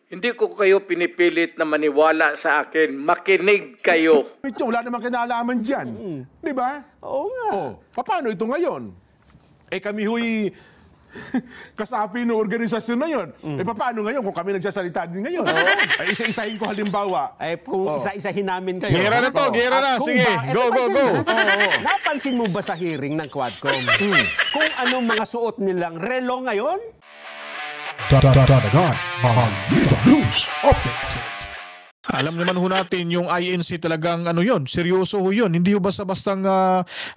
Hindi ko kayo pinipilit na maniwala sa akin. Makinig kayo. Ito, wala namang kinalaman dyan. Di ba? Oo nga. Paano ito ngayon? Kami huy kasapi ng organisasyon na yun. Paano ngayon kung kami nagsasalita din ngayon? Isa-isahin ko halimbawa. Kung isa-isahin namin kayo. Gera na to, gera na. Sige, go. Napansin mo ba sa hearing ng Quadcom kung anong mga suot nilang relo ngayon? Dadagan, Balita News Update. Alam naman ho natin yung INC talagang ano yun, seryoso ho yun. Hindi ho basta-bastang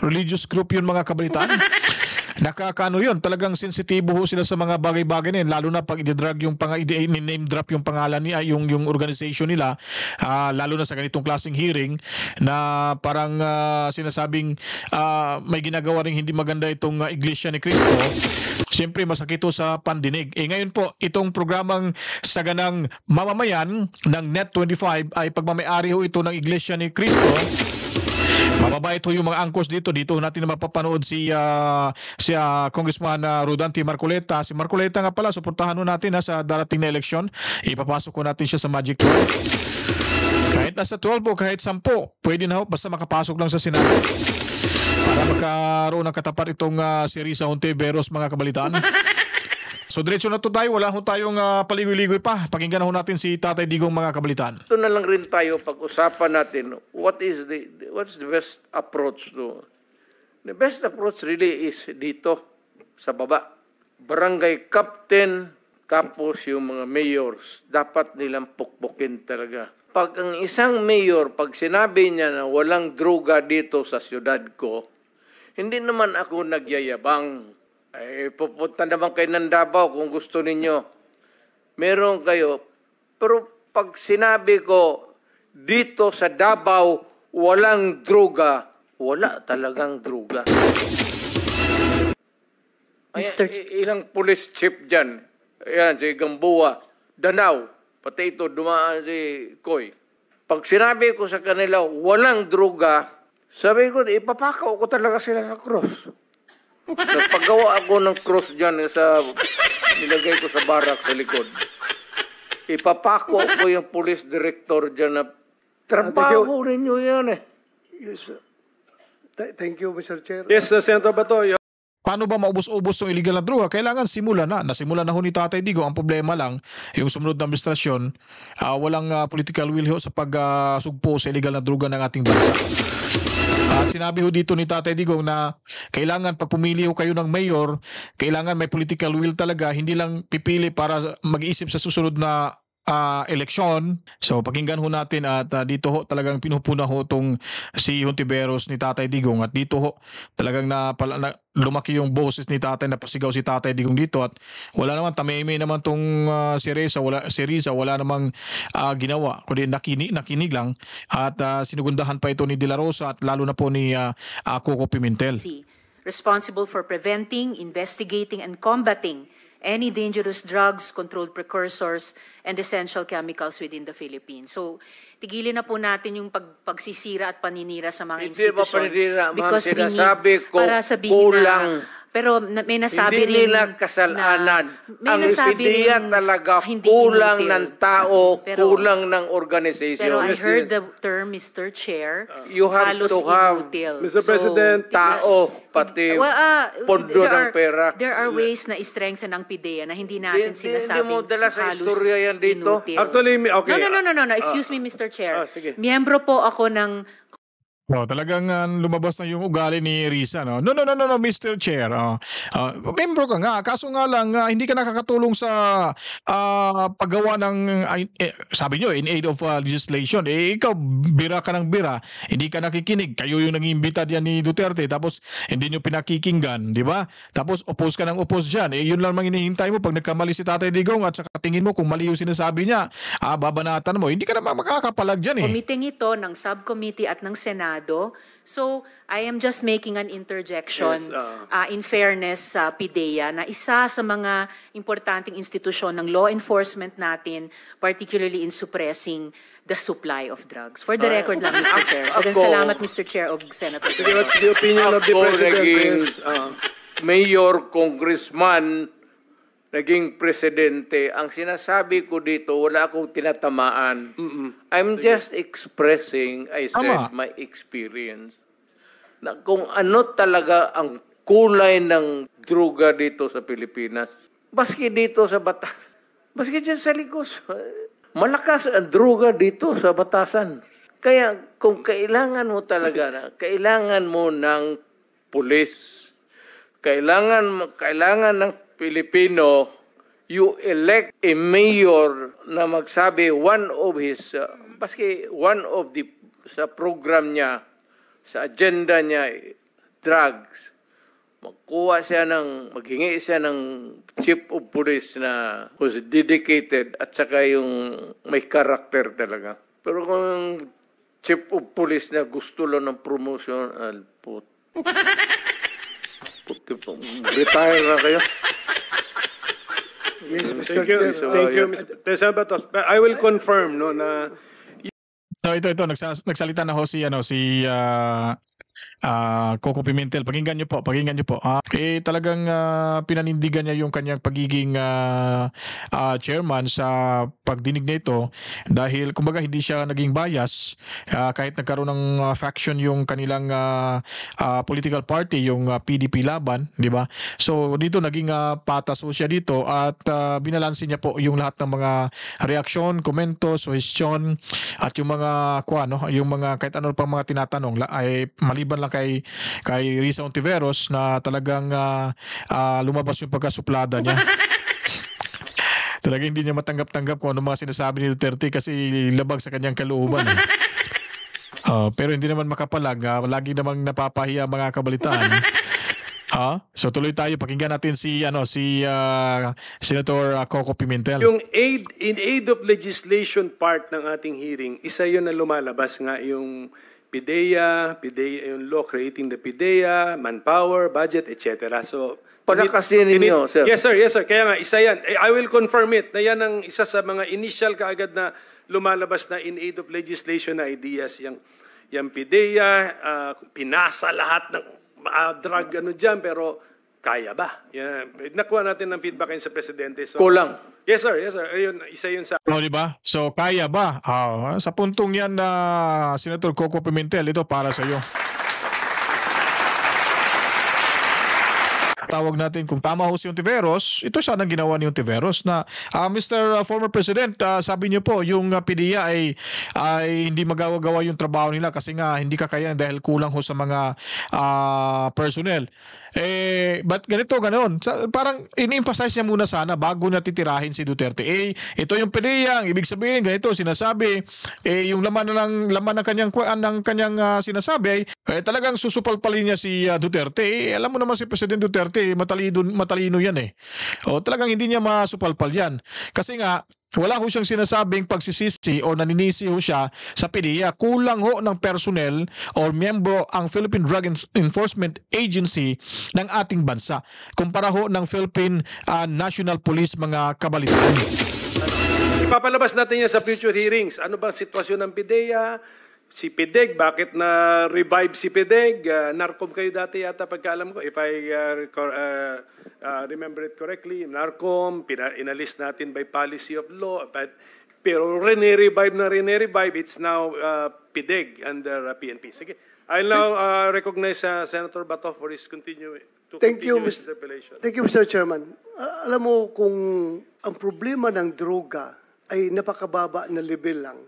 religious group yun mga kabalitaan. Nakakaano yun, talagang sensitibo ho sila sa mga bagay-bagay na yun, lalo na pag i-drag yung name drop yung pangalan niya, yung organization nila, lalo na sa ganitong klaseng hearing na parang sinasabing may ginagawa ring hindi maganda itong Iglesia ni Cristo. Siyempre masakit ito sa pandinig. Ngayon po, itong programang Saganang Mamamayan ng Net25 ay pagmamayari ho ito ng Iglesia ni Cristo. Mababait ho yung mga angkos dito. Dito natin na mapapanood si Congressman Rodante Marcoleta. Si Marcoleta nga pala, suportahan ho natin sa darating na eleksyon. Ipapasok ko natin siya sa Magic 12. Kahit nasa 12 o kahit 10, pwede na ho, basta makapasok lang sa Senado. Para magkaroon ng katapat itong si Risa Hontiveros mga kabalitaan. So diretso na to tayo, wala ho tayong paligoy-ligoy pa. Pakinggan ho natin si Tatay Digong mga kabalitaan. Ito na lang rin tayo pag-usapan natin what's the best approach to. The best approach really is dito sa baba. Barangay captain tapos yung mga mayors dapat nilang pukpukin talaga. Pag ang isang mayor, pag sinabi niya na walang droga dito sa siyudad ko, hindi naman ako nagyayabang. Pupunta naman kayo ng Davao kung gusto ninyo. Meron kayo. Pero pag sinabi ko, dito sa Davao, walang droga, wala talagang droga. Ilang police chief dyan. Ayan, si Gamboa, Danau, pati ito, dumaan si Koy. Pag sinabi ko sa kanila, walang droga, sabi ko, ipapakaw ko talaga sila sa cross. Nagpagawa ako ng cross dyan nilagay ko sa barak sa likod. Ipapako ko yung police director dyan na trabaho ninyo yan Yes, sir. Thank you, Mr. Chair. Yes, Senator Bato. Paano ba maubos-ubos ng illegal na droga? Kailangan simulan na. Nasimulan na ho ni Tatay Digong. Ang problema lang, yung sumunod na administrasyon, walang political will ho sa pagsugpo sa illegal na droga ng ating bansa. Sinabi ho dito ni Tatay Digong na kailangan pag pumili ho kayo ng mayor, kailangan may political will talaga, hindi lang pipili para mag-iisip sa susunod na eleksyon. So pakinggan ho natin at dito ho talagang pinupuna ho itong si Hontiveros ni Tatay Digong at dito ho talagang lumaki yung boses ni Tatay, napasigaw si Tatay Digong dito at wala naman, tameme naman tong si Risa, wala namang ginawa kundi nakinig lang at sinugundahan pa ito ni De La Rosa at lalo na po ni Coco Pimentel. Responsible for preventing, investigating and combating any dangerous drugs, controlled precursors, and essential chemicals within the Philippines. So, tigilin na po natin yung pagsisira at paninira sa mga institusyon. Because we need, para sabihin kulang, pero may nasabi hindi nila kasalanan. Ang ideya talaga kulang ng tao, kulang ng organization. Pero I heard the term, Mr. Chair, you have to have, Mr. President, tao, pati pondo ng pera. There are ways na i-strengthen ang PIDEA na hindi natin sinasabing hindi mo dala sa istorya yan dito. Actually, okay. No. Excuse me, Mr. Chair. Miyembro po ako ng talagang lumabas na yung ugali ni Risa. No, Mr. Chair. Membro ka nga. Kaso nga lang, hindi ka nakakatulong sa paggawa ng, sabi nyo, in aid of legislation. Ikaw, bira ka ng bira. Hindi ka nakikinig. Kayo yung nang-imbita diyan ni Duterte. Tapos, hindi nyo pinakikinggan. Di ba? Tapos, oppose ka ng oppose dyan. Yun lang mang hinihintay mo pag nagkamali si Tatay Digong at saka tingin mo kung mali yung sinasabi niya, babanatan mo. Hindi ka naman makakapalag dyan Committee ito ng subcommittee at ng Senado. So, I am just making an interjection in fairness sa PIDEA na isa sa mga importanteng institusyon ng law enforcement natin, particularly in suppressing the supply of drugs. For the record lang, Mr. Chair. Salamat, Mr. Chair of Senator. What's the opinion of the President? Mayor, congressman, naging presidente, ang sinasabi ko dito, wala akong tinatamaan. I'm just expressing, I said, my experience. Na kung ano talaga ang kulay ng droga dito sa Pilipinas. Baski dito sa Batas. Baski dyan sa Ligos. Malakas ang droga dito sa Batasan. Kaya kung kailangan mo talaga, kailangan mo ng pulis, kailangan ng Pilipino, you elect a mayor na magsabi one of the sa program niya, sa agenda niya, drugs. Maghingi siya ng chief of police na who's dedicated at saka yung may character talaga. Pero kung chief of police na gusto lang ng promotion, retire na kayo. Yes, Mr. Thank you, Chair. thank you, Mr. President Batos. I will confirm, no, na So ito nagsalita na ho si Coco Pimentel. Pakinggan niyo po. Talagang pinanindigan niya yung kanyang pagiging chairman sa pagdinig na ito dahil kumbaga hindi siya naging bias kahit nagkaroon ng faction yung kanilang political party, yung PDP Laban, di ba? So dito naging patas siya dito at binalansin niya po yung lahat ng mga reaksyon, komento, suggestion at yung mga yung mga kahit ano pang mga tinatanong ay maliban lang kay Risa Ontiveros na talagang lumabas yung pagkasuplada niya. Talagang hindi niya matanggap-tanggap kung ano mga sinasabi ni Duterte kasi labag sa kanyang kalooban. Pero hindi naman makapalag. Lagi namang napapahiya mga kabalitaan. So tuloy tayo. Pakinggan natin si Senator Coco Pimentel. yung in aid of legislation part ng ating hearing, isa yun na lumalabas nga yung PIDEA, yung law creating the PIDEA, manpower, budget, etc. So, Palakasin ninyo, sir. Yes, sir. Kaya nga, isa yan. I will confirm it na yan ang isa sa mga initial kaagad na lumalabas na in aid of legislation na ideas. Yung PIDEA, pinasa lahat ng drug dyan, pero kaya ba? Nakuha natin ng feedback sa Presidente. So, Kulang. Yes, sir. Ayun, isa yun sa... Di ba? So, kaya ba? Sa puntong yan na Senator Coco Pimentel, ito para sa iyo. Tawag natin kung tama ho si Ontiveros, ito sana ginawa ni Ontiveros na Mr. Former President, sabi niyo po yung PIDEA ay hindi magawa-gawa yung trabaho nila kasi nga hindi kakayanan dahil kulang ho sa mga personnel. But ganoon? Parang in-emphasize niya muna sana bago niya titirahin si Duterte. Ito yung PIDEA, ang ibig sabihin ganito sinasabi, yung laman ng kanyang sinasabi ay talagang susupalpalin niya si Duterte. Alam mo naman si President Duterte, matalino yan talagang hindi niya masupalpal yan. Kasi nga wala ho siyang sinasabing pagsisisi o naninisi ho siya sa PIDEA. Kulang ho ng personnel o miyembro ang Philippine Drug Enforcement Agency ng ating bansa. Kumpara ho ng Philippine National Police, mga kabalitaan. Ipapalabas natin yan sa future hearings. Ano bang sitwasyon ng PIDEA? Si PIDEG, bakit na-revive si PIDEG? NARCOM kayo dati yata pagkaalam ko. If I remember it correctly, NARCOM, inalis natin by policy of law. Pero rini-revive, it's now PIDEG under PNP. Sige, I'll now recognize Senator Bato for his Thank you, interpellation. Thank you, Mr. Chairman. Alam mo, kung ang problema ng droga ay napakababa na level lang,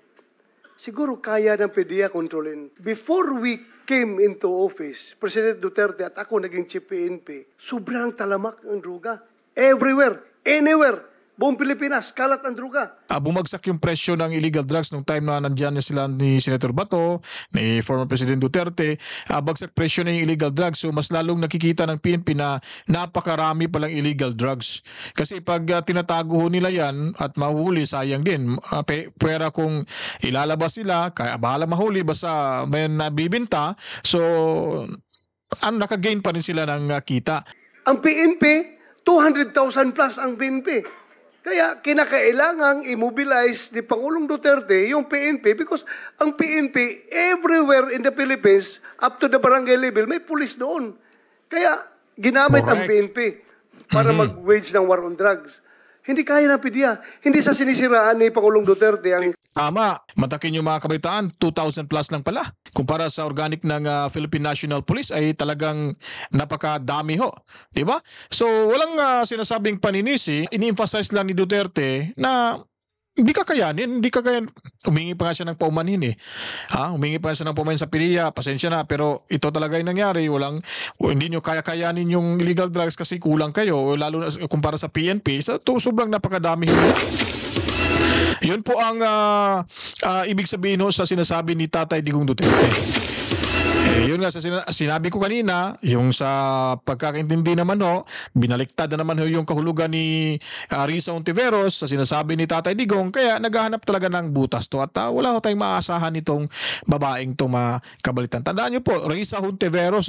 siguro kaya ng PIDEA kontrolin. Before we came into office, President Duterte at ako naging chief PNP, sobrang talamak ang droga. Everywhere, anywhere, buong Pilipinas, kalat ang droga. Bumagsak yung presyo ng illegal drugs nung time na nandyan sila ni Senator Bato, ni former President Duterte. Bagsak presyo na yung illegal drugs. So mas lalong nakikita ng PNP na napakarami palang illegal drugs. Kasi pag tinatago nila yan at mahuli, sayang din. Pwera kung ilalabas nila, kaya bahala mahuli, basta may nabibinta. So nakagain pa rin sila ng kita. Ang PNP, 200,000 plus ang PNP. Kaya kinakailangang immobilize ni Pangulong Duterte yung PNP because ang PNP everywhere in the Philippines up to the barangay level may pulis doon. Kaya ginamit ang PNP. para mag-wage ng war on drugs. Hindi kaya ng PDEA. Hindi sa sinisiraan ni Pangulong Duterte ang... Tama. Matakin yung mga kabaitaan, 2,000 plus lang pala. Kumpara sa organic ng Philippine National Police ay talagang napakadami ho. Diba? So walang sinasabing paninisi. Ini-emphasize lang ni Duterte na hindi kakayanin. Humingi pa nga siya ng paumanhin eh. Humingi pa siya ng paumanhin sa PDEA. Pasensya na. Pero ito talaga yung nangyari. Hindi nyo kaya-kayanin yung illegal drugs kasi kulang kayo. Lalo na kumpara sa PNP. Sobrang napakadami. Yun po ang ibig sabihin ho sa sinasabi ni Tatay Digong Duterte. Yun nga sa sinabi ko kanina, yung sa pagkakaintindi naman ho, binaliktad na naman ho yung kahulugan ni Risa Hontiveros sa sinasabi ni Tatay Digong, kaya naghahanap talaga ng butas to at wala ho tayong maasahan itong babaeng to makabalitan. Tandaan nyo po, Risa Hontiveros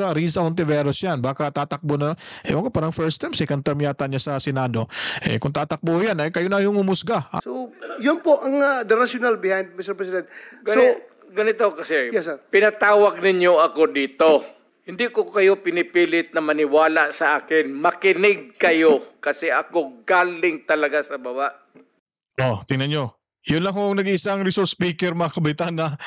yan, baka tatakbo na, ewan ko parang first term, second term yata niya sa Senado. Kung tatakbo yan, kayo na yung umusga. So, yun po ang the rationale behind, Mr. President. Ganito kasi, Yes, sir. pinatawag ninyo ako dito. Hindi ko kayo pinipilit na maniwala sa akin. Makinig kayo kasi ako galing talaga sa baba. Tingnan nyo. Yun lang kung nag-iisang resource speaker mga kabaitan na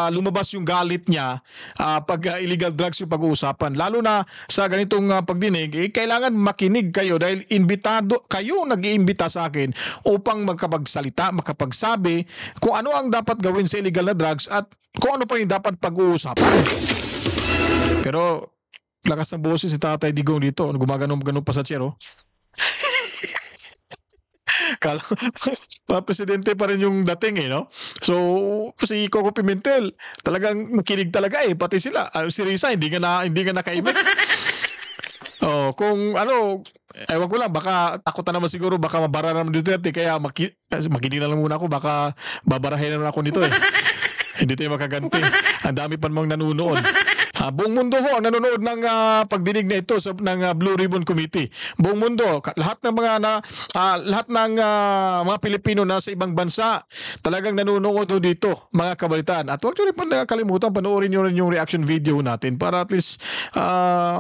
lumabas yung galit niya pag illegal drugs yung pag-uusapan. Lalo na sa ganitong pagdinig, kailangan makinig kayo dahil kayo nag-iimbita sa akin upang magkapagsalita, makapagsabi kung ano ang dapat gawin sa illegal na drugs at kung ano pa yung dapat pag-uusapan. Pero lakas ng boses si Tatay Digong dito. Gumaganon pa sa chair, oh. Kala presidente pa rin yung dating no? So si Coco Pimentel talagang makinig talaga pati sila si Risa hindi nga nakaimik. Kung ewan ko lang baka takutan naman siguro baka mabara naman Duterte kaya makinig na lang muna ako baka babarahin naman ako nito hindi tayo makaganti. Ang dami pa namang nanonood. Buong mundo ho ang nanonood ng pagdinig na ito ng Blue Ribbon Committee. Buong mundo, lahat ng mga Pilipino na sa ibang bansa talagang nanonood dito, mga kabalitaan. At huwag nyo rin pa nakalimutan, panoorin nyo rin yung reaction video natin para at least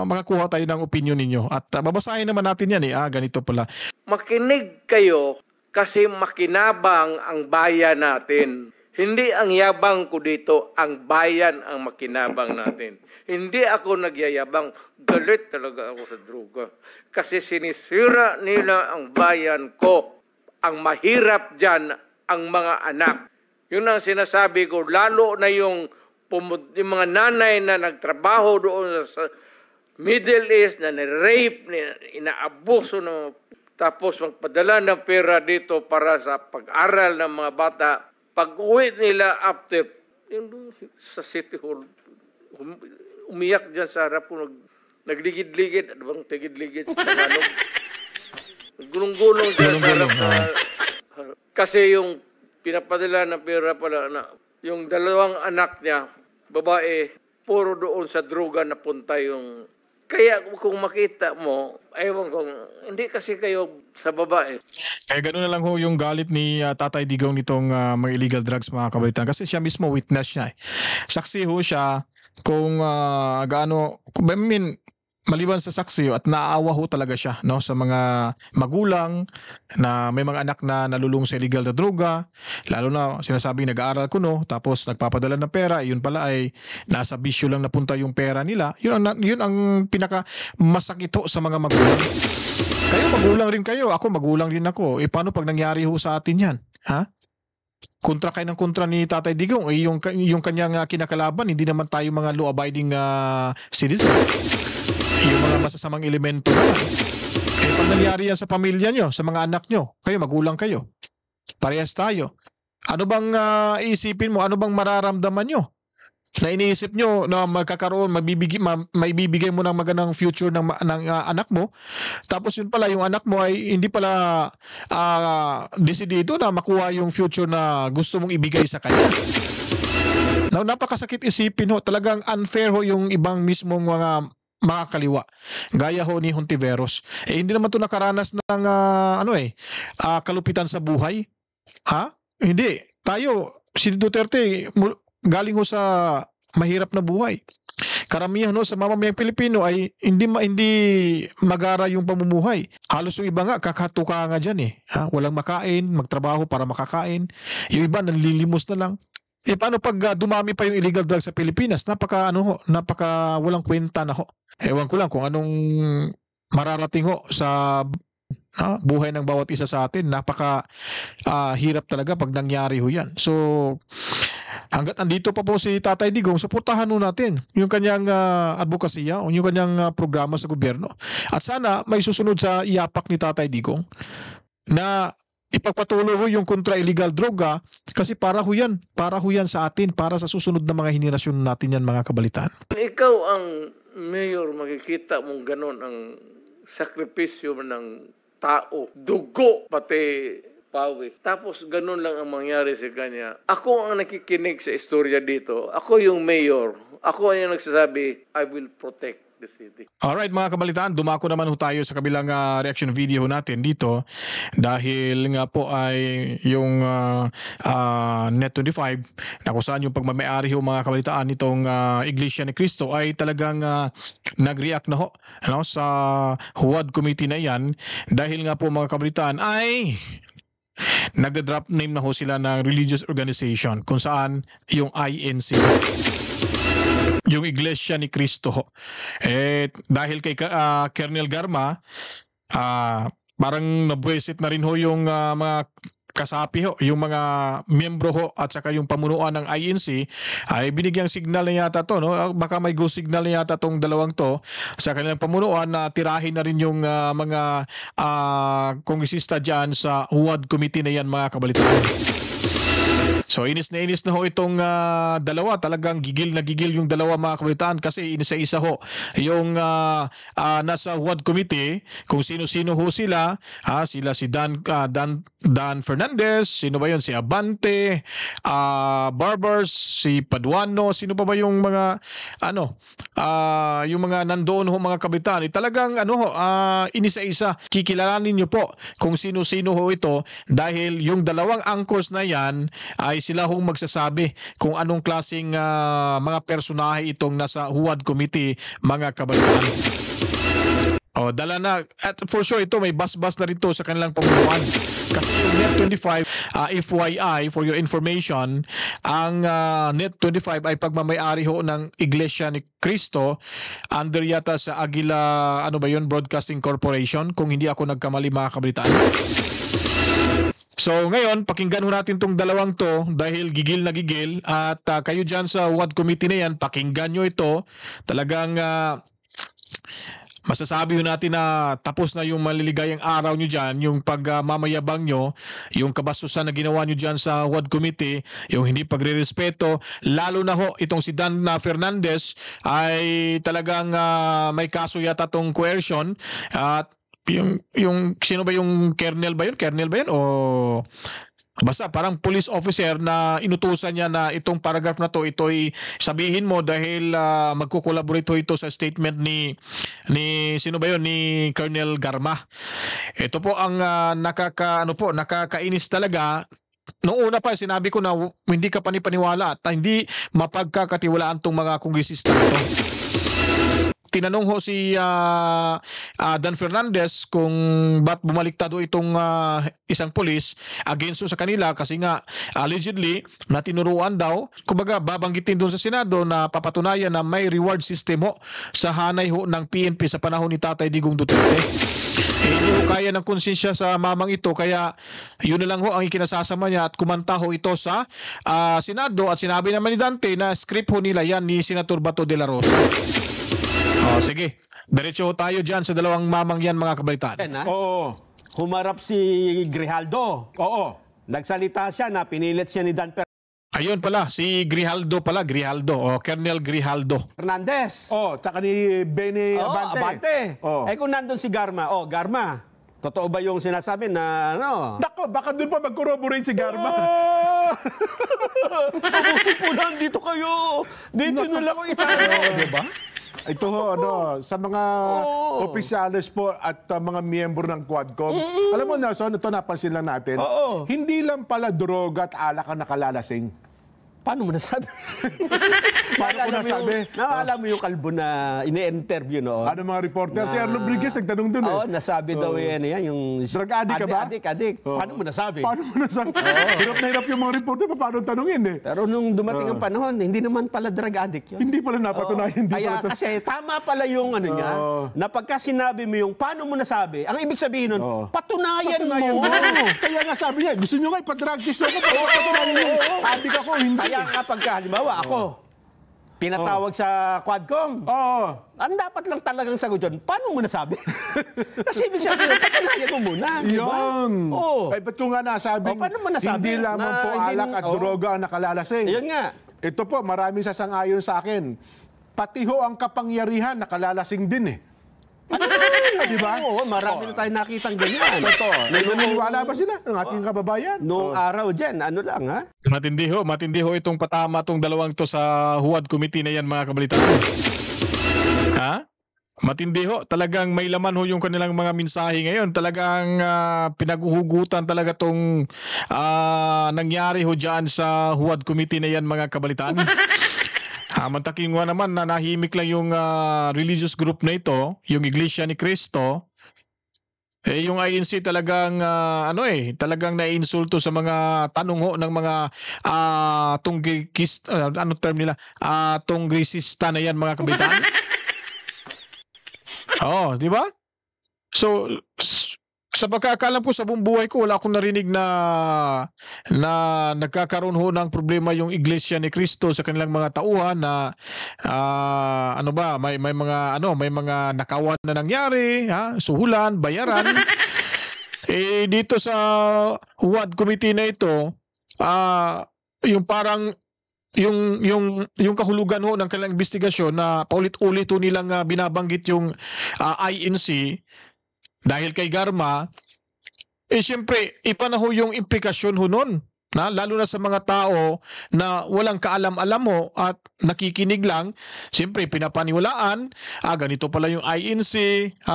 makakuha tayo ng opinion ninyo. At babasahin naman natin yan ganito pala. Makinig kayo kasi makinabang ang bayan natin. Hindi ang yabang ko dito, ang bayan ang makinabang natin. Hindi ako nagyayabang, galit talaga ako sa droga. Kasi sinisira nila ang bayan ko. Ang mahirap dyan, ang mga anak. Yun ang sinasabi ko, lalo na yung mga nanay na nagtrabaho doon sa Middle East, na ni-rape, inaabuso tapos magpadala ng pera dito para sa pag-aral ng mga bata. Pag-uwi nila after, yung sa City Hall, umiyak dyan sa harap ko, nagligid-ligid, ano bang tigid-ligid sa Tagalog? Gulong-gulong dyan sa harap. Kasi yung pinapadala ng pera pala, yung dalawang anak niya, babae, puro doon sa droga napunta yung... Kaya kung makita mo, ewan kung, hindi kasi kayo sa babae. Kaya gano'n na lang ho yung galit ni Tatay Digong nitong mga illegal drugs mga kabalitan. Kasi siya mismo witness siya. Saksi ho siya kung maliban sa saksi at naaawa ho talaga siya sa mga magulang na may mga anak na nalulung sa illegal na droga, lalo na sinasabing nag-aaral tapos nagpapadala ng pera, yun pala ay nasa bisyo lang napunta yung pera nila. Yun ang pinaka masakit ho sa mga magulang. Kayo magulang rin kayo, ako magulang rin ako. Paano pag nangyari ho sa atin yan? Kontra kayo ng kontra ni Tatay Digong, yung kanyang kinakalaban, hindi naman tayo mga law-abiding citizen. Yung mga masasamang elemento naman. Pag nangyari yan sa pamilya nyo, sa mga anak nyo, kayo, magulang kayo. Parehas tayo. Ano bang iisipin mo? Ano bang mararamdaman nyo? Na iniisip nyo na magkakaroon, maibibigay mo ng magandang future ng anak mo. Tapos yun pala, yung anak mo ay hindi pala desidido na makuha yung future na gusto mong ibigay sa kanya. Now, napakasakit isipin ho. Talagang unfair ho yung ibang mismong mga kaliwa. Gaya ho ni Hontiveros. Hindi naman to nakaranas ng kalupitan sa buhay. Hindi. Tayo, si Duterte, galing ho sa mahirap na buhay. karamihan no, sa mamamayang Pilipino ay hindi magara yung pamumuhay. Halos yung iba nga kakatuka nga dyan eh. Walang makain, magtrabaho para makakain. Yung iba nanlilimos na lang. Paano pag dumami pa yung illegal drugs sa Pilipinas? Napaka walang kwenta na ho. Ewan ko lang kung anong mararating ho sa buhay ng bawat isa sa atin. Napaka hirap talaga pag nangyari ho yan. So, hanggat andito pa po si Tatay Digong, suportahan ho natin yung kanyang advokasya o yung kanyang programa sa gobyerno. At sana may susunod sa iyapak ni Tatay Digong na ipagpatuloy ho yung kontra illegal droga kasi para ho yan sa atin, para sa susunod na mga henerasyon natin yan, mga kabalitaan. Ikaw ang mayor, makikita mong ganon ang sakripisyo ng tao, dugo, pati pawis. Tapos ganun lang ang mangyari sa kanya. Ako ang nakikinig sa istorya dito. Ako yung mayor. Ako ang nagsasabi, I will protect the city. Alright mga kabalitaan, dumako naman ho tayo sa kabilang reaction video natin dito dahil nga po ay yung Net25 na kung saan yung pagmamayari ho mga kabalitaan nitong Iglesia ni Cristo ay talagang nag-react na ho sa Huwad Committee na yan dahil nga po mga kabalitaan ay nag-drop name na ho sila ng religious organization kung saan yung INC yung Iglesia ni Cristo. Dahil kay Colonel Garma, parang nabwesit na rin ho yung mga kasapi ho, yung mga miyembro ho at saka yung pamunuan ng INC ay binigyang signal na yata to, no? Baka may go signal na yata tong dalawang to sa kanilang pamunuan na tirahin na rin yung mga kongresista dyan sa Huwad Committee na yan, mga kabalitaan. So inis na ho itong dalawa, talagang gigil na gigil yung dalawa mga kabalitaan kasi inisa-isa ho yung nasa Huwad Committee kung sino-sino ho sila, sila si Dan Fernandez, sino ba yun, si Abante, Barbers, si Paduano, sino pa ba yung mga yung mga nandoon ho mga kabalitaan, talagang inisa-isa kikilalanin nyo po kung sino-sino ho ito dahil yung dalawang anchors na yan ay sila hong magsasabi kung anong klaseng mga personahe itong nasa Huwad Committee, mga kabalitaan. Dala na, at for sure ito may bas-bas na rin to sa kanilang pamunuan. Kasi yung Net25, FYI, for your information, ang Net25 ay pagmamayari ho ng Iglesia ni Cristo under yata sa Aguila, Broadcasting Corporation, kung hindi ako nagkamali mga kabalitaan. So ngayon, pakinggan ho natin tong dalawang to dahil gigil na gigil at kayo dyan sa Huwad Committee na yan, pakinggan nyo ito. Talagang masasabi ho natin na tapos na yung maliligayang araw nyo dyan, yung pagmamayabang nyo, yung kabastusan na ginawa nyo dyan sa Huwad Committee, yung hindi pagre-respeto, lalo na ho itong si Dan Fernandez ay talagang may kaso yata tong coercion at yung sino ba yung Colonel ba yun o basta parang police officer na inutusan niya na itong paragraph na to ito'y sabihin mo dahil magko-collaborate ito sa statement ni sino ba yun, ni Colonel Garma. Ito po ang nakakainis talaga. Noong una pa sinabi ko na hindi ka panipaniwala at hindi mapagkakatiwalaan tong mga kongresista ito. Tinanong ho si Dan Fernandez kung ba't bumaliktado itong isang pulis against sa kanila kasi nga allegedly na tinuruan daw, kumbaga babanggitin doon sa Senado na papatunayan na may reward system ho sa hanay ho ng PNP sa panahon ni Tatay Digong Duterte. Hindi ho kaya ng konsensya sa mamang ito kaya yun na lang ho ang ikinasasama niya at kumanta ho ito sa Senado at sinabi naman ni Dante na script ho nila yan ni Senator Bato de la Rosa. Sige, diretso tayo dyan sa dalawang mamang yan, mga kabalitaan. Oo. Humarap si Grijaldo. Oo. Nagsalita siya na pinilit siya ni Dan Ayun pala, si Grijaldo. Colonel Grijaldo. Fernandez. Tsaka ni Benny Abante. Kung nandun si Garma, Garma, totoo ba yung sinasabi na Nako, baka doon pa mag-corroborate si Garma. Mabuti po lang, dito kayo. Dito na lang ako itayo. Diba? Ito ho, sa mga opisyalis po at mga miyembro ng Quadcom. Alam mo, Nelson, ito napansin lang natin. Hindi lang pala droga at alak ang nakalalasing. paano mo nasabi? Paano ko nasabi? Naalala mo yung kalbo na ini-interview noon? Ano mga reporter? Si Arlo Brigues nagtanong dun eh. Oo, nasabi daw yan, yung... Drug addict ka ba? Adik. Paano mo nasabi? Paano mo nasabi? Hirap na hirap yung mga reporter, paano tanungin eh? Pero nung dumating ang panahon, hindi naman pala drug addict yun. Hindi pala napatunayan. Kaya kasi tama pala yung ano niya, na pagka sinabi mo yung paano mo nasabi, ang ibig sabihin nun, patunayan mo. Kaya nga sabi niya, gusto nyo nga ipa-drug test ako para patunayan yung addict ako, hindi. Kaya nga pagka, halimbawa ako, pinatawag sa Quadcom. Ang dapat lang talagang sagot yun, paano mo nasabi? Kasi ibig sabihin, patunayan mo muna. Yun. Oo. Ay, ba't ko nga nasabing paano mo nasabi hindi lamang na po hindi alak at droga ang nakalalasing. Yun nga. Ito po, maraming sasang-ayon sa akin. Pati ho ang kapangyarihan nakalalasing din eh. Di ba? Oo, marami na tayong nakitang ganyan. Naniniwala ba sila ng ating kababayan? Noong araw dyan, ano lang ha? Matindi ho itong patama itong dalawang to sa Huwad Committee na yan, mga kabalitaan. Ha? Matindi ho, talagang may laman ho yung kanilang mga mensahe ngayon. Talagang pinaguhugutan talaga tong nangyari ho dyan sa Huwad Committee na yan, mga kabalitaan. Mantaking nga naman na nahimik lang yung religious group na ito, yung Iglesia ni Cristo. Yung INC talagang talagang naiinsulto sa mga tanong ho ng mga tunggrisista na yan, mga kabitan. Di ba? So sa pagkakaalam ko sa buong buhay ko, wala akong narinig na nagkakaroon ho ng problema yung Iglesia ni Cristo sa kanilang mga tauhan na may mga nakawan na nangyari, suhulan, bayaran. Dito sa Huwad Committee na ito, yung parang yung kahulugan ho ng kanilang investigasyon na paulit-ulit ho nilang binabanggit yung INC dahil kay Garma, siyempre, iba na ho yung implikasyon ho nun. Lalo na sa mga tao na walang kaalam-alam ho at nakikinig lang, siyempre, pinapaniwalaan, ganito pala yung INC,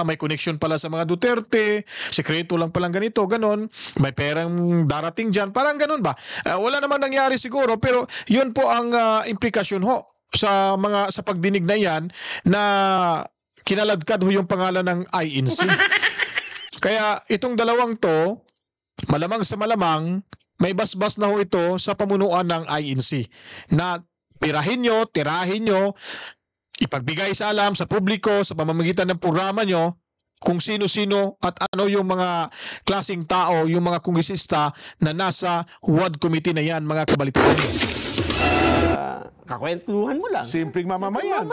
may connection pala sa mga Duterte, sekreto lang palang ganito, ganon, may perang darating dyan, parang ganon ba? Wala naman nangyari siguro, pero yun po ang implikasyon ho sa pagdinig na yan na kinaladkad ho yung pangalan ng INC. Kaya itong dalawang to, malamang sa malamang, may basbas na ho ito sa pamunuan ng INC na tirahin nyo, ipagbigay sa alam sa publiko sa pamamagitan ng programa nyo kung sino-sino at ano yung mga klaseng tao, yung mga kongresista na nasa Huwad Committee na yan, mga kabalitaan. Kakwentuhan mo lang. Simpleng mamamayan.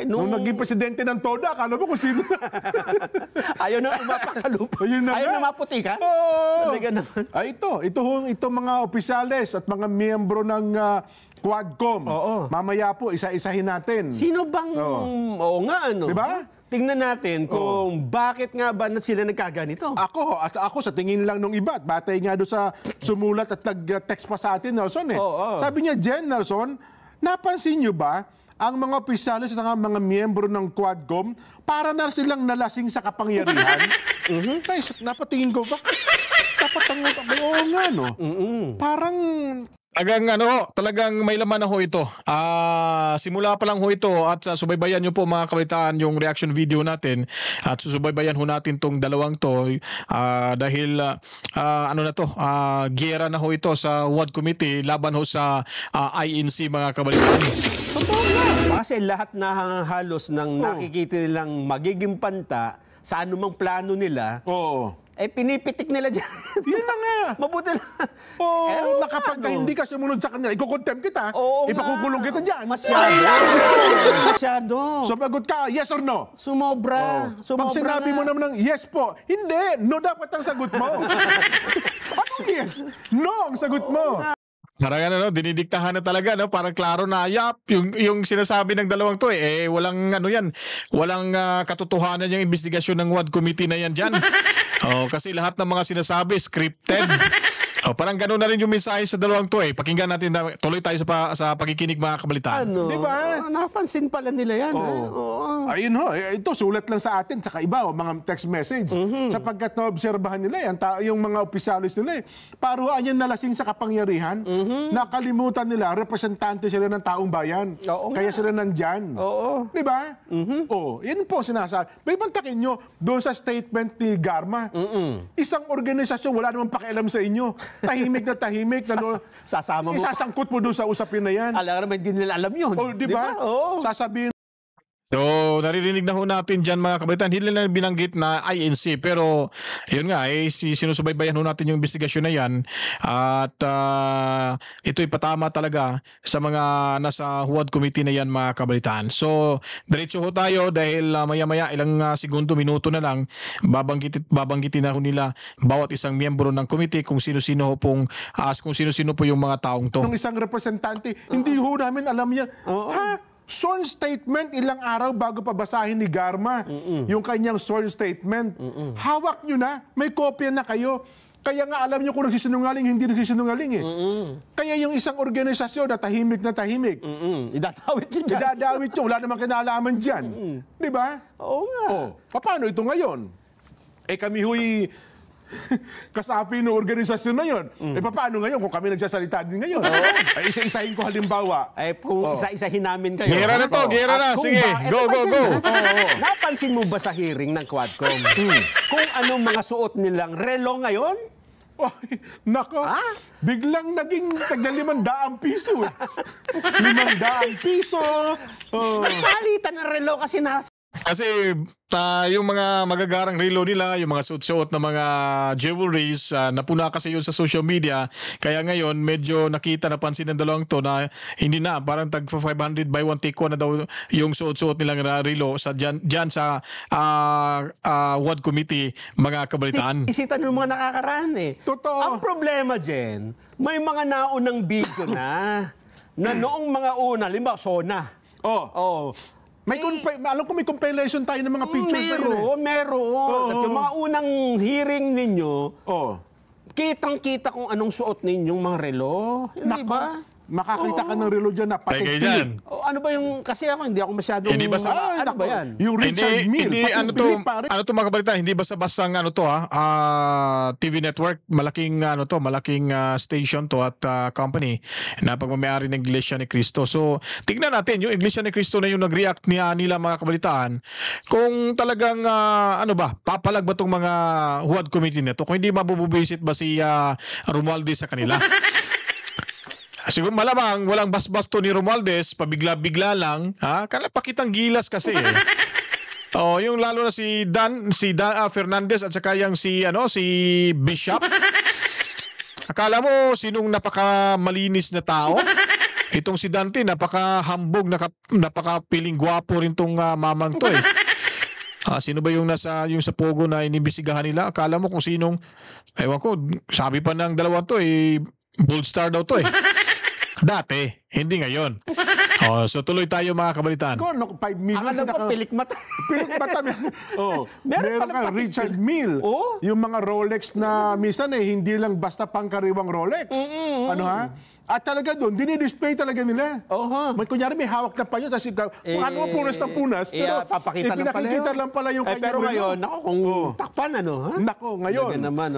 Nung naging presidente ng TODA, akala mo kung sino na. Ayaw na umapak sa lupa. Ayaw na maputi ka. Ito mga opisyales at mga miyembro ng Quadcom. Mamaya po, isa-isahin natin. Sino bang... Diba? Tingnan natin kung bakit nga ba sila nagkaganito. Ako sa tingin lang nung iba, batay nga doon sa sumulat at nag-text pa sa atin, Nelson eh. Sabi niya, Jen, Nelson, napansin niyo ba ang mga opisyalis at mga miyembro ng Quadcom para na silang nalasing sa kapangyarihan? Napatingin ko ba? Parang... Talagang may laman na ho ito. Simula pa lang ho ito at subaybayan nyo po, mga kabalitaan, yung reaction video natin at susubaybayan ho natin tong dalawang to dahil giyera na ho ito sa Huwad Committee laban ho sa INC, mga kabalitaan. Totoo nga. Kasi lahat na halos ng nakikita nilang magiging panta sa anumang plano nila, pinipitik nila dyan. Yun na nga. Mabuti lang. Kapag hindi ka sumunod sa kanila, ikukontempt kita, ipakukulong kita dyan. Masyado. Sumagot ka, yes or no? Sumobra. Pag sinabi mo naman ng yes po, hindi, no dapat ang sagot mo. Anong yes? No ang sagot mo. Parang dinidiktahan na talaga, parang klaro na yung sinasabi ng dalawang to walang walang katotohanan yung investigasyon ng Huwad Committee na yan dyan. Kasi lahat ng mga sinasabi scripted. Parang gano'n na rin yung mensahe sa dalawang to Pakinggan natin, tuloy tayo sa pakikinig, mga kabalitaan. Diba? Napansin pala nila yan. Ayun ho, ito sulat lang sa atin, saka iba, mga text message. Sapagkat naobserbahan nila yan, yung mga opisyalis nila, paruhaan yan nalasing sa kapangyarihan, nakalimutan nila, representante sila ng taong bayan. Kaya sila nandyan. Di ba? Yan po sinasabi. May bantakin nyo, doon sa statement ni Garma, isang organisasyon, wala namang pakialam sa inyo. Tahimik na tahimik. Sasama mo. Isasangkot mo doon sa usapin na yan. Alam naman, hindi nila alam yun. Di ba? Sasabihin. So, naririnig na ho natin dyan mga kabalitan. Hindi nila binanggit na INC. Pero, yun nga, sinusubaybayan ho natin yung investigasyon na yan. At ito'y patama talaga sa mga nasa HUAD committee na yan mga kabalitan. So, diretso ho tayo dahil maya-maya, ilang segundo, minuto na lang, babanggitin na ho nila bawat isang miyembro ng committee kung sino-sino ho pong, kung sino-sino po yung mga taong to. Nung isang representante, hindi ho namin alam yan. Sworn statement, ilang araw bago pabasahin ni Garma yung kanyang sworn statement. Hawak nyo na, may kopya na kayo. Kaya nga alam nyo kung nagsisinungaling, hindi nagsisinungaling Kaya yung isang organisasyon na tahimik, idadawit yun dyan. Idadawit yun, wala namang kinalaman dyan. Di ba? Oo nga. Paano ito ngayon? Kami huy kasapi ng organisasyon na yun. Paano ngayon kung kami nagsasalita din ngayon? Isa-isahin ko halimbawa. Kung isa-isahin namin kayo. Gera na to, gera na. Sige, go. Napansin mo ba sa hearing ng Quadcom kung anong mga suot nilang relo ngayon? Nako, biglang naging tagna 500 piso. 500 piso. Palitan ng relo kasi Kasi yung mga magagarang relo nila, yung mga suot-suot na mga jewelries, napuna kasi yun sa social media. Kaya ngayon, medyo napansin ng dalawang to na hindi na, parang tag 500 by 1 take 1 na daw yung suot-suot nilang relo sa dyan sa WAD committee, mga kabalitaan. Isitan ng mga nakakaraan Totoo. Ang problema, Jen, may mga naunang video na noong mga una, limbawa, SONA. Alam ko may compilation tayo ng mga pictures na yun. Meron. At yung mga unang hearing ninyo, kitang-kita kung anong suot ninyong mga relo. Hindi ba? Makakita ka ng relo dyan na patik-tilip. Ano ba yung, kasi ako hindi ako masyadong... Hindi ba ano ba yan? Yung Richard Mille, ano to mga kabalitan, hindi basta-bastang TV network, malaking station to at company na pagmamayari ng Iglesia ni Cristo. So, tignan natin yung Iglesia ni Cristo na yung nag-react nila mga kabalitaan kung talagang papalag ba tong mga HUAD committee nito, kung hindi mabububisit ba si Romualdez sa kanila. Siguro malamang walang basbasto ni Romualdez, pabigla-bigla lang, pakitang gilas kasi yung lalo na si Dan Fernandez at saka yung si Bishop. Akala mo sinong napakamalinis na tao? Itong si Dante, napaka-hambog, napaka-piling gwapo rin tong mamang to sino ba yung yung sa Pogo na inimbestigahan nila? Akala mo kung sinong, ewan ko, sabi pa ng dalawang to bold star daw to Dati, hindi ngayon. So tuloy tayo mga kabalitaan. 5 million. Akala ko pilikmata. Pilikmata. Meron ka Richard Mille. Yung mga Rolex na minsan hindi lang basta pangkariwang Rolex. At talaga doon, dinidisplay talaga nila. May kunyari may hawak na pa yun. Kung ano punas ng punas. Pero pinakikita lang pala yung kanyang. Pero ngayon, kung takpan Nako, ngayon. Naman,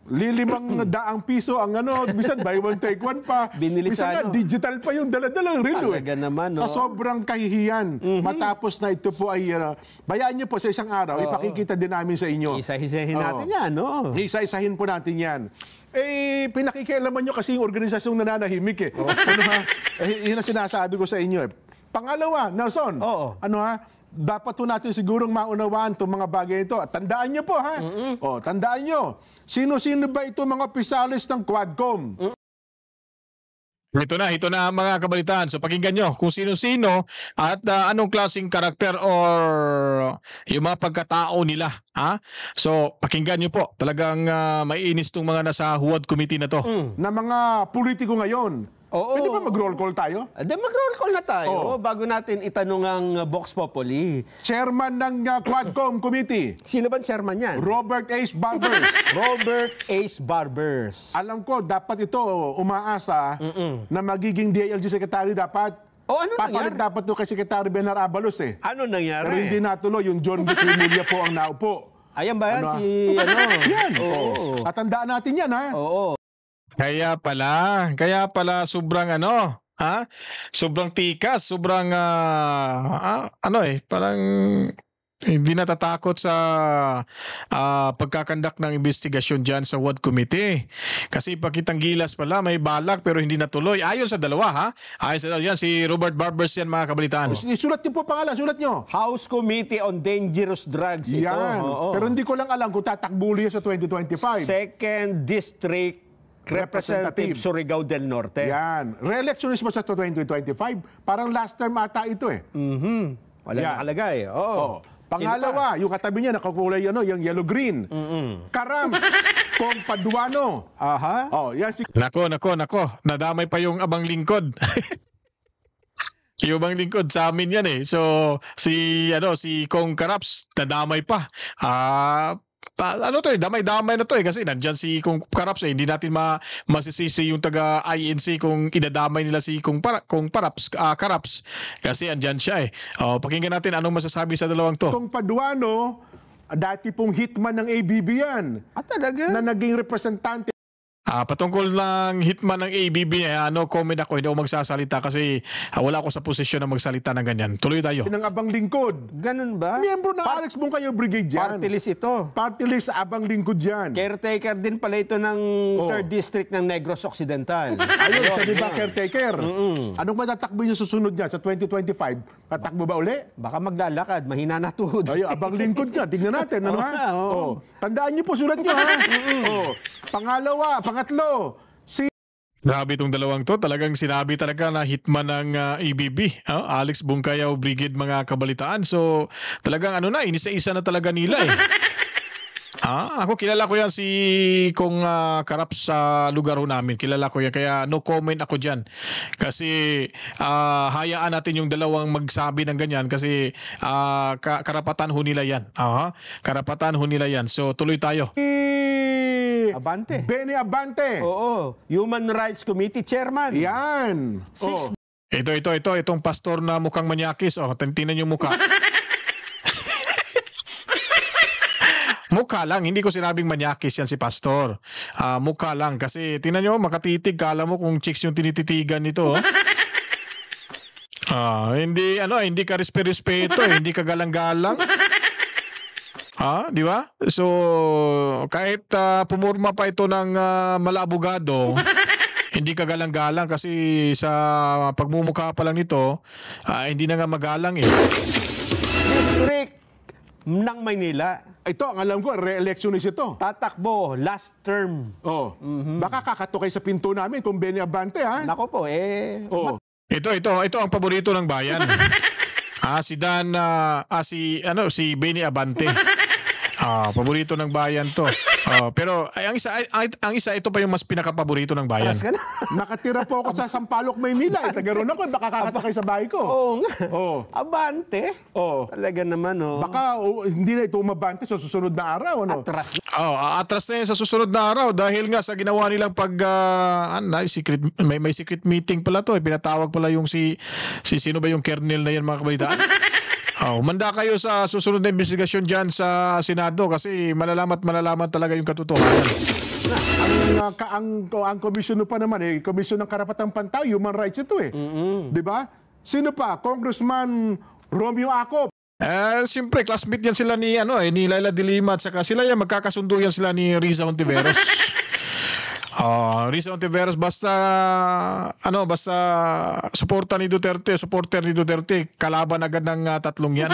Lilimang daang piso ang bisan buy one take one pa. Binili bisan sa digital pa yung dala-dalang relo. Talaga naman, Sa sobrang kahihiyan. Matapos na ito po ay, bayaan niyo po sa isang araw, ipakikita din namin sa inyo. Isa-isahin natin yan, Isa-isahin po natin yan. Pinakikialaman nyo kasi yung organisasyong nananahimik yun ang sinasabi ko sa inyo Pangalawa, Nelson, dapat po natin sigurong maunawaan itong mga bagay ito. At tandaan nyo po, tandaan nyo. Sino-sino ba ito mga opisyalis ng Quadcom? Ito na mga kabalitaan. So pakinggan nyo kung sino-sino at anong klaseng karakter or yung mga pagkatao nila. So pakinggan nyo po. Talagang maiinis itong mga nasa HUAD committee na to. Na mga politiko ngayon. Pwede ba mag-roll call tayo? Mag-roll call na tayo bago natin itanong ang Vox Populi. Chairman ng Quadcom Committee. Sino ba chairman yan? Robert Ace Barbers. Robert Ace Barbers. Alam ko, dapat ito umaasa na magiging DILG Secretary dapat. Ano Papalit nangyari? dapat to kay Secretary Benar Abalos eh. Ano nangyari? Pero hindi natuloy, yung John Rimulya po ang naupo. Ayan ba yan? Ano? Yan. Oo. At tandaan natin yan, ha? Oo. Kaya pala sobrang sobrang tikas, sobrang parang hindi natatakot sa pagkakandak ng investigasyon dyan sa WAD Committee. Kasi pakitang gilas pala, may balak pero hindi natuloy. Ayon sa dalawa, ha? Ayon sa dalawa, yan, si Robert Barbers yan, mga kabalitaan. Sulat niyo po pangalan, sulat niyo. House Committee on Dangerous Drugs ito. Yan. Oo. Pero hindi ko lang alam kung tatakbo yan sa 2025. Second District Representative Surigao del Norte. Yan. Re-election is ba sa 2025? Parang last term ata ito eh. Wala Yan. nakalagay. Oo. Pangalawa, yung katabi niya nakakulay yung yellow-green. Karams, Kong Paduano. Aha. Yan si Nako. Nadamay pa yung abang lingkod. Yung abang lingkod sa amin yan eh. So si Kong Karaps nadamay pa. Damay-damay na to eh kasi nandyan si Kong Karaps eh. Hindi natin masisisi yung taga-INC kung idadamay nila si Kong Karaps kasi andyan siya eh. Pakinggan natin anong masasabi sa dalawang to. Kong Paduano, dati pong hitman ng ABB yan. Talaga? Na naging representante. Patungkol ng hitman ng ABB, comment ako, hindi ako magsasalita kasi wala ako sa posisyon na magsalita ng ganyan. Tuloy tayo. Ng abang lingkod. Ganun ba? Miyembro ng Alex Bungkayo Brigade yan. Party list ito. Party list abang lingkod yan. Caretaker din pala ito ng 3rd District ng Negros Occidental. Ayun, siya di ba caretaker? Anong matatakbo niya susunod niya sa 2025? Tatakbo ba uli? Baka maglalakad, mahina na tuhod. Ayun, abang lingkod nga. Tingnan natin. Ano ha? Tandaan niyo po, sulat niyo ha. Pangalawa, pangatlo, Grabe itong dalawang to. Talagang sinabi talaga na hitman ng ABB. Alex Bungkayaw Brigade, mga kabalitaan. So talagang inisa-isa na talaga nila eh. Ako kilala ko yan si Kong Karaps sa lugar ho namin. Kilala ko yan. Kaya no comment ako dyan. Kasi hayaan natin yung dalawang magsabi ng ganyan kasi karapatan ho nila yan. Karapatan ho nila yan. So tuloy tayo. Abante. Benny Abante. Oo. Human Rights Committee Chairman. Yan. Itong pastor na mukhang manyakis. Tingnan yung mukha. Mukha lang, hindi ko sinabing manyakis yan si pastor. Mukha lang kasi tingnan nyo, makatitig, kala mo kung chicks yung tinititigan nito. Hindi ka respeto, hindi ka galang-galang. Di ba? So, kahit pumurma pa ito ng malabugado, hindi ka galang-galang kasi sa pagmumukha pa lang nito, hindi na nga magalang eh. District ng Maynila. Ito, ang alam ko, re-electionist ito. Tatakbo, last term. Baka kakatukay sa pinto namin kung Benny Abante, ha? Nako po, Ito ang paborito ng bayan. Si Benny Abante. Paborito ng bayan to. Pero ang isa ito pa yung mas pinakapaborito ng bayan. Nakatira po ako sa Sampaloc, Maynila. Taga ron ako, baka kakatakay sa bahay ko. Oo nga. Abante? Talaga naman, Baka hindi na ito umabante sa susunod na araw, ano? Atras. Atras na yan sa susunod na araw dahil nga sa ginawa nilang may secret meeting pala to. Pinatawag pala yung sino ba yung kernel na yan, mga kabalitaan? Umanda kayo sa susunod na investigasyon dyan sa Senado kasi malalaman talaga yung katotohanan. Ang komisyon pa naman Komisyon ng Karapatang Pantao, Human Rights ito eh. Di ba? Sino pa? Congressman Romeo Acop. Siyempre, classmate yan sila ni Laila de Lima at saka sila yan, magkakasundo yan sila ni Riza Hontiveros. Riza Hontiveros, basta supporter ni Duterte, kalaban agad ng tatlong yan.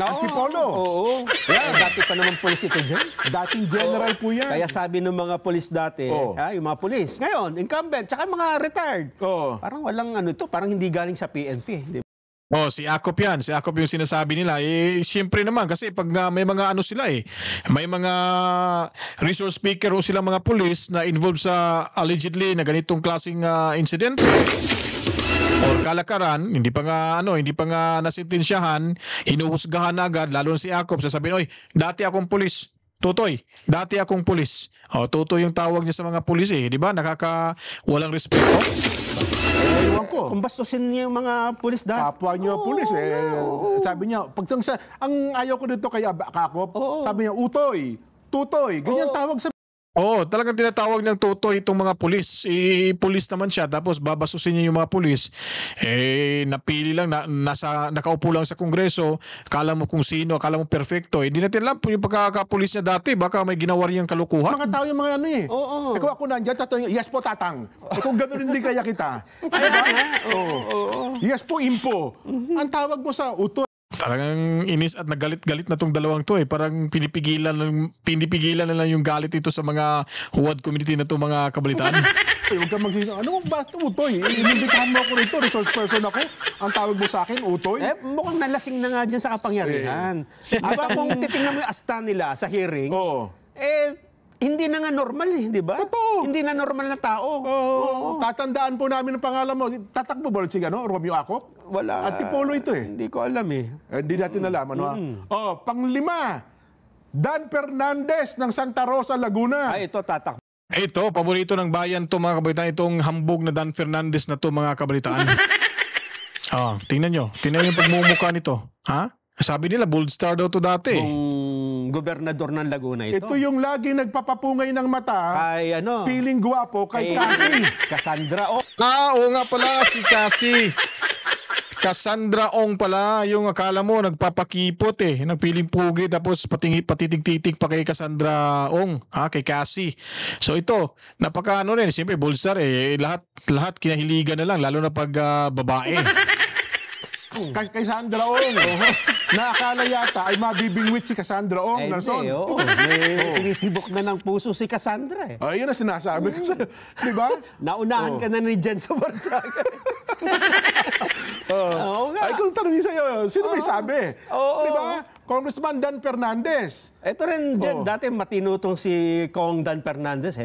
Antipolo. Oo. Dati pa naman polis ito dyan. Dating general po yan. Kaya sabi ng mga polis dati, yung mga polis, ngayon, incumbent, tsaka mga retired. Parang walang parang hindi galing sa PNP. Di ba? Si Acop yan. Si Acop yung sinasabi nila. Siyempre naman kasi pag may mga sila may mga resource speaker o silang mga police na involved sa allegedly na ganitong klaseng incident or kalakaran, hindi pa nga nasintensyahan, hinuhusgahan agad, lalo na si Acop, sasabihin, dati akong police. Tutoy, dati akong pulis. Tutoy yung tawag niya sa mga pulis di ba? Walang respeto. Ewan ko. Kung bastusin niya yung mga pulis dahil. Kapwa niyo pulis sabi niya, ang ayaw ko dito kay Kakop, sabi niya, utoy, tutoy, ganyan tawag sa Talagang tinatawag ng tutoy itong mga pulis. Pulis naman siya, tapos babasusin niya yung mga pulis. Napili lang, nakaupo lang sa Kongreso, akala mo kung sino, akala mo perfecto. Hindi natin alam po yung pagkakapulis niya dati, baka may ginawa rin yung kalukuhan. Mga tao yung mga Kung ako nandiyan, tatanong, yes po tatang. Kung gano'n hindi kaya kita. Yes po impo. Ang tawag mo sa utoy. Talagang inis at nagalit-galit na tong dalawang to Parang pinipigilan na lang yung galit ito sa mga WAD community na to mga kabalitaan. Huwag ka magsasabi, ano ba utoy? Inimbitahan mo ako rito, resource person ako. Ang tawag mo sa akin, utoy? Mukhang nalasing na nga dyan sa kapangyarihan. Aba kung titingnan mo yung asta nila sa hearing, hindi na nga normal di ba? Totoo. Hindi na normal na tao. Tatandaan po namin ang pangalan mo. Tatakbo ba si Romeo Acop? Wala. Antipolo ito Hindi ko alam hindi natin alam. Panglima, Dan Fernandez ng Santa Rosa, Laguna. Ito tatakbo. Ito, paborito ng bayan to mga kabalitaan. Itong hambog na Dan Fernandez na to mga kabalitaan. Tingnan nyo. Tingnan yung pagmumukha nito. Sabi nila, bold star daw to dati. Gobernador ng Laguna ito. Ito yung lagi nagpapapungay ng mata. Kay Piling guwapo kay Cassie. Cassandra Ong. Oo nga pala, si Cassie. Cassandra Ong pala, yung akala mo nagpapakipot nagpiling pugi tapos patitig-titig pa kay Cassandra Ong, kay Cassie. So ito, napaka rin, siyempre bold star lahat kinahiligan na lang lalo na pag babae. Kay Sandra Ong. Nakakala yata ay mabibingwit si Cassandra Ong. May tinitibok na ng puso si Cassandra. Yun ang sinasabi ko sa, di ba? Naunahan ka na ni Jen sa Barsaga. Ay, kung tanongin sa'yo, sino may sabi? Di ba? Congressman Dan Fernandez. Ito rin dyan, dati matinutong si Kong Dan Fernandez.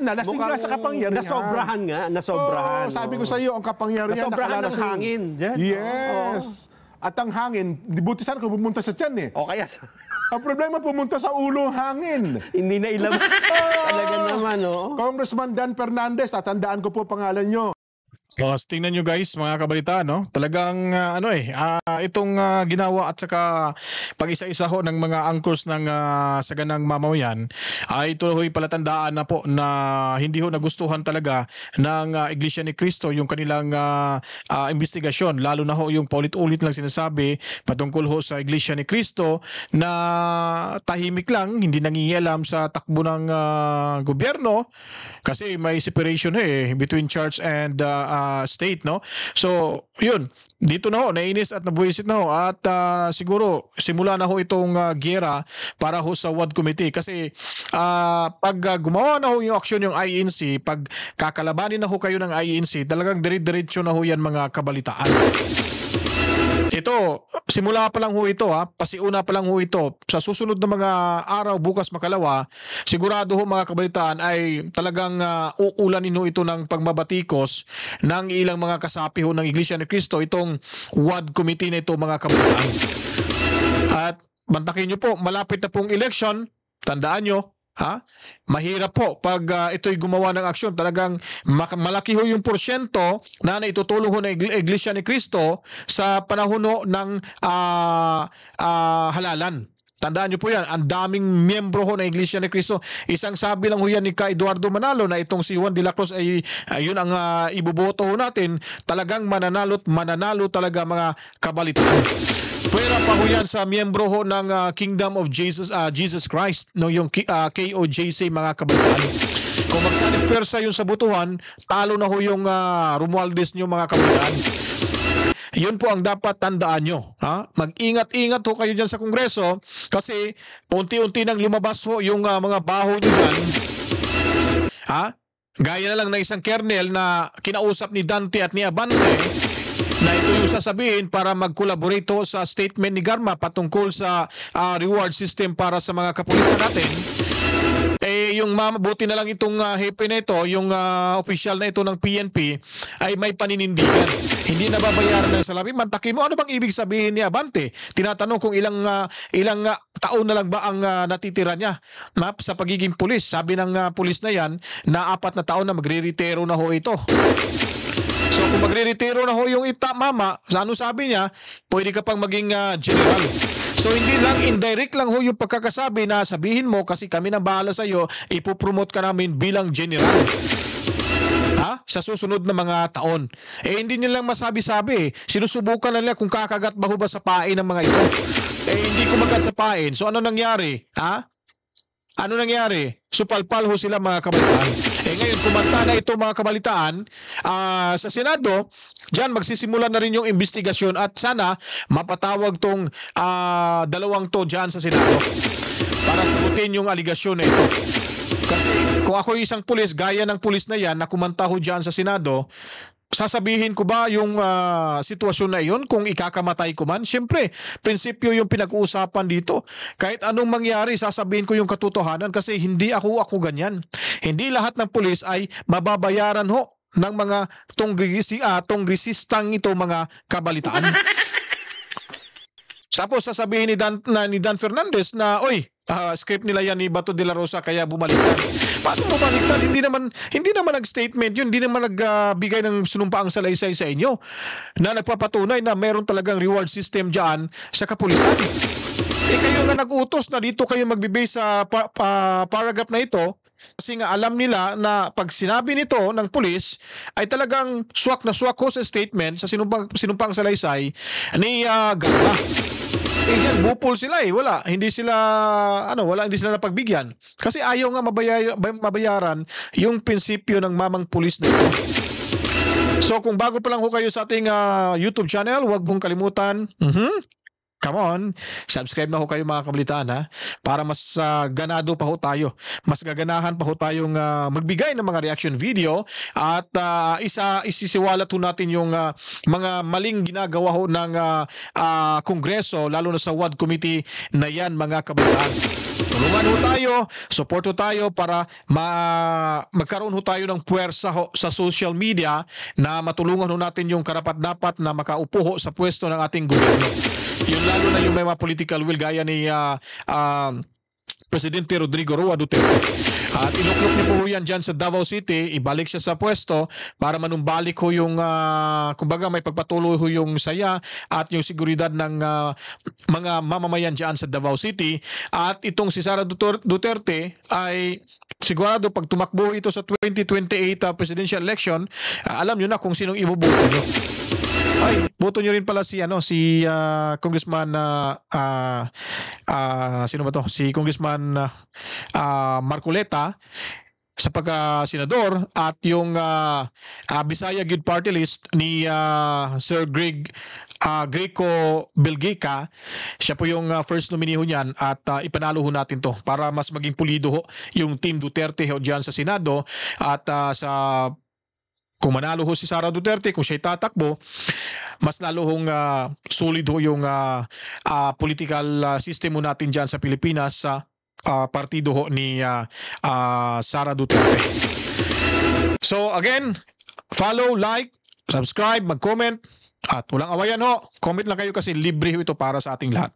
Nalasing nga sa kapangyarihan. Nasobrahan. Sabi ko sa iyo, ang kapangyarihan. Nasobrahan ng hangin dyan. Yes. At ang hangin, buti sana kung pumunta sa tiyan kaya ang problema pumunta sa ulo ang hangin. Hindi na ilabas. Talaga naman, Congressman Dan Fernandez, tatandaan ko po pangalan nyo. Tingnan nyo guys, mga kabalita, talagang itong ginawa at saka pag-isa-isa ho ng mga angkors ng saganang mamamayan ay tuloy palatandaan na po na hindi ho nagustuhan talaga ng Iglesia ni Cristo yung kanilang investigasyon, lalo na ho yung paulit-ulit lang sinasabi patungkol ho sa Iglesia ni Cristo na tahimik lang, hindi nangingialam sa takbo ng gobyerno kasi may separation between church and state, So, yun. Dito na ho, nainis at nabuwisit na ho. At siguro, simula na ho itong giyera para ho sa WAD Committee. Kasi pag gumawa na ho yung aksyon yung IENC, pag kakalabanin na ho kayo ng IENC, talagang dire-diretso na ho yan mga kabalitaan. Ito, simula pa lang ho ito pasiuna pa lang ho ito. Sa susunod na mga araw, bukas makalawa, sigurado ho mga kabalitaan ay talagang uulanin ho ito ng pagmabatikos ng ilang mga kasapi ho ng Iglesia ni Cristo, itong WAD Committee na ito mga kabalitaan. At bantakin nyo po, malapit na pong election, tandaan nyo, mahirap po pag ito'y gumawa ng aksyon. Talagang malaki ho yung porsyento na naitutulong ho ng Iglesia ni Cristo sa panahon ho ng halalan. Tandaan nyo po yan, ang daming miyembro ho ng Iglesia ni Cristo. Isang sabi lang ho yan ni Ka Eduardo Manalo na itong si Juan de la Cruz ay yun ang iboboto ho natin. Talagang mananalo talaga mga kabalitaan. Pwera pa ho yan sa miyembro ho ng Kingdom of Jesus Christ, yung KOJC mga kabalitaan. Kung magsanib persa yung sa butuhan, talo na ho yung Romualdez nyo mga kabalitaan. Yun po ang dapat tandaan nyo. Mag-ingat-ingat ho kayo dyan sa Kongreso kasi unti-unti nang lumabas ho yung mga baho nyo dyan. Gaya na lang ng isang kernel na kinausap ni Dante at ni Abante na ito yung sasabihin para mag-collaborate sa statement ni Garma patungkol sa reward system para sa mga kapulisan natin. yung buti na lang itong hepe na ito, yung opisyal na ito ng PNP ay may paninindigan. Hindi nababayaran ng salapi. Mantakin mo, ano bang ibig sabihin ni Abante? Tinatanong kung ilang taon na lang ba ang natitira niya sa pagiging pulis. Sabi ng pulis na yan na 4 na taon na magre-retiro na ho ito. So kung magre-retiro na ho yung mama, ano sabi niya, pwede ka pang maging general. So hindi lang, indirect lang ho yung pagkakasabi na sabihin mo kasi kami na bahala sa iyo, ipopromote ka namin bilang general. Sa susunod na mga taon. Hindi nila lang masabi-sabi. Sinusubukan na nila kung kakagat ba ho ba sa pain ng mga ito. Hindi kumagat sa pain. So ano nangyari? Ano nangyari? Supalpal ho sila mga kabalitaan. Ngayon, kumanta na ito mga kabalitaan sa Senado, dyan magsisimula na rin yung investigasyon at sana mapatawag tong dalawang to dyan sa Senado para sagutin yung aligasyon na ito. Kasi kung ako isang pulis, gaya ng pulis na yan na kumanta ho dyan sa Senado, sasabihin ko ba yung sitwasyon na iyon kung ikakamatay ko man? Siyempre, prinsipyo yung pinag-uusapan dito. Kahit anong mangyari, sasabihin ko yung katotohanan kasi hindi ako ganyan. Hindi lahat ng pulis ay mababayaran ho ng mga tongresistang ito mga kabalitaan. Tapos sasabihin ni Dan Fernandez na, oy, script nila yan ni Bato de la Rosa kaya bumaliktad. Paano bumaliktad? Hindi naman nag-statement yun, hindi naman nagbigay ng sinumpaang salaysay sa inyo na nagpapatunay na meron talagang reward system dyan sa kapulisan. Kayo nga nag-utos na dito kayo magbibase sa paragraph na ito kasi nga alam nila na pag sinabi nito ng pulis ay talagang swak na swak ko sa statement sa sinumpang salaysay ni Garba. Yan, bupol sila wala. Hindi sila napagbigyan. Kasi ayaw nga mabayaran yung prinsipyo ng mamang pulis na ito. So kung bago pa lang ho kayo sa ating YouTube channel, huwag mong kalimutan. Come on, subscribe na ho kayo mga kabalitaan para mas ganado pa ho tayo. Mas gaganahan pa ho tayong magbigay ng mga reaction video at isisiwalat ho natin yung mga maling ginagawa ho ng Kongreso lalo na sa WAD Committee na yan mga kabalitaan. Tulungan ho tayo, support ho tayo para magkaroon ho tayo ng puwersa ho sa social media na matulungan ho natin yung karapat-dapat na makaupo ho sa pwesto ng ating gobyerno. Yun lalo na yung may mga political will gaya ni Presidente Rodrigo Roa Duterte. At inuklok niyo po yan dyan sa Davao City, ibalik siya sa pwesto para manumbalik ho yung, kumbaga may pagpatuloy ho yung saya at yung seguridad ng mga mamamayan dyan sa Davao City. At itong si Sara Duterte ay sigurado pag tumakbo ito sa 2028 presidential election, alam nyo na kung sinong iboboto nyo. Ay, boto nyo rin pala si Congressman sino ba to? Si Congressman Marcoleta sa pagka-senador at yung Bisaya Youth Party List ni Sir Greco Belgica. Siya po yung first nominee ho niyan at ipanalo ho natin to para mas maging pulido ho yung Team Duterte ho dyan sa Senado at kung manalo ho si Sara Duterte, kung siya'y tatakbo, mas lalo hong solid ho yung political system mo natin dyan sa Pilipinas sa partido ho ni Sara Duterte. So again, follow, like, subscribe, mag-comment, at walang awayan ho. Comment lang kayo kasi libre ho ito para sa ating lahat.